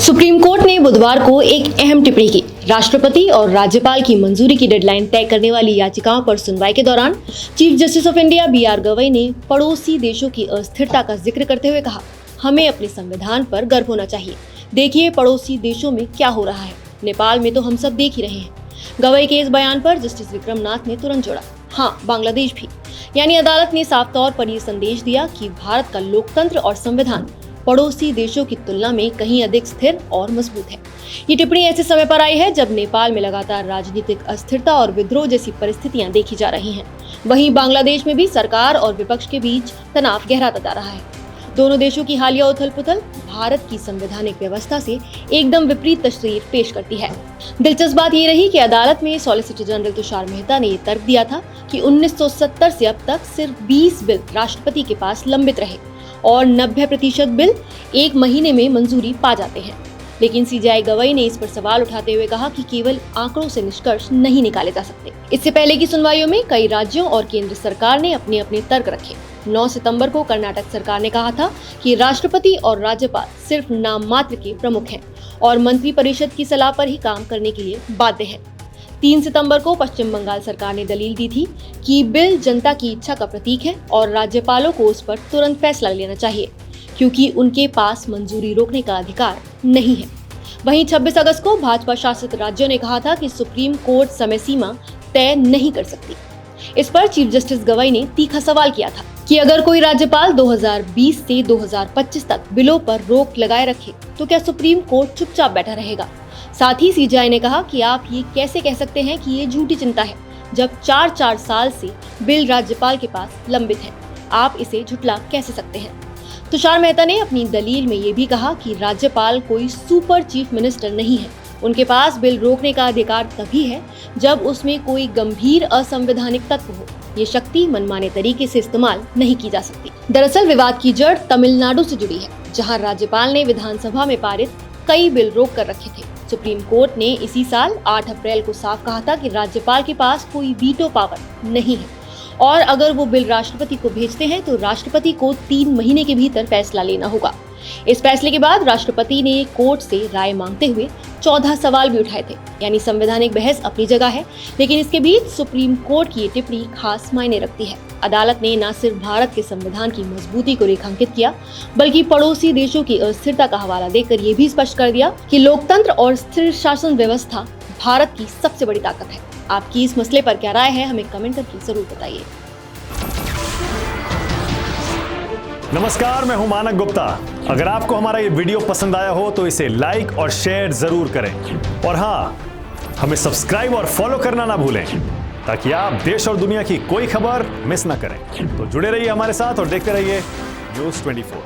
Supreme court ने बुधवार को एक अहम टिप्पणी की। राष्ट्रपति और राज्यपाल की मंजूरी की डेडलाइन तय करने वाली याचिकाओं पर सुनवाई के दौरान chief justice of India BR Gavai ने पड़ोसी देशों की अस्थिरता का जिक्र करते हुए कहा, हमें अपने संविधान पर गर्व होना चाहिए। देखिए पड़ोसी देशों में क्या हो रहा है, नेपाल में तो हम सब देख ही रहे हैं। गवई के इस बयान पर जस्टिस विक्रम नाथ ने तुरंत जोड़ा, हाँ बांग्लादेश भी। यानी अदालत ने साफ तौर पर यह संदेश दिया कि भारत का लोकतंत्र और संविधान पड़ोसी देशों की तुलना में कहीं अधिक स्थिर और मजबूत है। ये टिप्पणी ऐसे समय पर आई है जब नेपाल में लगातार राजनीतिक अस्थिरता और विद्रोह जैसी परिस्थितियां देखी जा रही हैं। वहीं बांग्लादेश में भी सरकार और विपक्ष के बीच तनाव गहराता जा रहा है। दोनों देशों की हालिया उथल-पुथल भारत की संवैधानिक व्यवस्था से एकदम विपरीत तस्वीर पेश करती है। दिलचस्प बात ये रही कि अदालत में सॉलिसिटर जनरल तुषार मेहता ने ये तर्क दिया था कि 1970 से अब तक सिर्फ 20 बिल राष्ट्रपति के पास लंबित रहे और 90% बिल एक महीने में मंजूरी पा जाते हैं। लेकिन CJI गवई ने इस पर सवाल उठाते हुए कहा कि केवल आंकड़ों से निष्कर्ष नहीं निकाले जा सकते। इससे पहले की सुनवाइयों में कई राज्यों और केंद्र सरकार ने अपने अपने तर्क रखे। 9 सितंबर को कर्नाटक सरकार ने कहा था कि राष्ट्रपति और राज्यपाल सिर्फ नाम मात्र के प्रमुख हैं और मंत्री परिषद की सलाह पर ही काम करने के लिए बाध्य है। 3 सितंबर को पश्चिम बंगाल सरकार ने दलील दी थी कि बिल जनता की इच्छा का प्रतीक है और राज्यपालों को उस पर तुरंत फैसला लेना चाहिए क्योंकि उनके पास मंजूरी रोकने का अधिकार नहीं है। वहीं 26 अगस्त को भाजपा शासित राज्यों ने कहा था कि सुप्रीम कोर्ट समय सीमा तय नहीं कर सकती। इस पर चीफ जस्टिस गवई ने तीखा सवाल किया था कि अगर कोई राज्यपाल 2020 से 2025 तक बिलों पर रोक लगाए रखे तो क्या सुप्रीम कोर्ट चुपचाप बैठा रहेगा। साथ ही CJI ने कहा कि आप ये कैसे कह सकते हैं कि ये झूठी चिंता है जब 4 साल से बिल राज्यपाल के पास लंबित है, आप इसे झुठला कैसे सकते हैं। तुषार मेहता ने अपनी दलील में ये भी कहा कि राज्यपाल कोई सुपर चीफ मिनिस्टर नहीं है, उनके पास बिल रोकने का अधिकार तभी है जब उसमें कोई गंभीर असंवैधानिक तत्व हो। ये शक्ति मनमाने तरीके से इस्तेमाल नहीं की जा सकती। दरअसल विवाद की जड़ तमिलनाडु से जुड़ी है, जहां राज्यपाल ने विधानसभा में पारित कई बिल रोक कर रखे थे। सुप्रीम कोर्ट ने इसी साल 8 अप्रैल को साफ कहा था कि राज्यपाल के पास कोई वीटो पावर नहीं है और अगर वो बिल राष्ट्रपति को भेजते हैं तो राष्ट्रपति को 3 महीने के भीतर फैसला लेना होगा। इस फैसले के बाद राष्ट्रपति ने कोर्ट से राय मांगते हुए 14 सवाल भी उठाए थे। यानी संवैधानिक बहस अपनी जगह है, लेकिन इसके बीच सुप्रीम कोर्ट की ये टिप्पणी खास मायने रखती है। अदालत ने न सिर्फ भारत के संविधान की मजबूती को रेखांकित किया, बल्कि पड़ोसी देशों की अस्थिरता का हवाला देकर ये भी स्पष्ट कर दिया कि लोकतंत्र और स्थिर शासन व्यवस्था भारत की सबसे बड़ी ताकत है। आपकी इस मसले पर क्या राय है, हमें कमेंट करके जरूर बताइए। नमस्कार, मैं हूं मानक गुप्ता। अगर आपको हमारा ये वीडियो पसंद आया हो तो इसे लाइक और शेयर जरूर करें और हाँ, हमें सब्सक्राइब और फॉलो करना ना भूलें ताकि आप देश और दुनिया की कोई खबर मिस ना करें। तो जुड़े रहिए हमारे साथ और देखते रहिए News 24।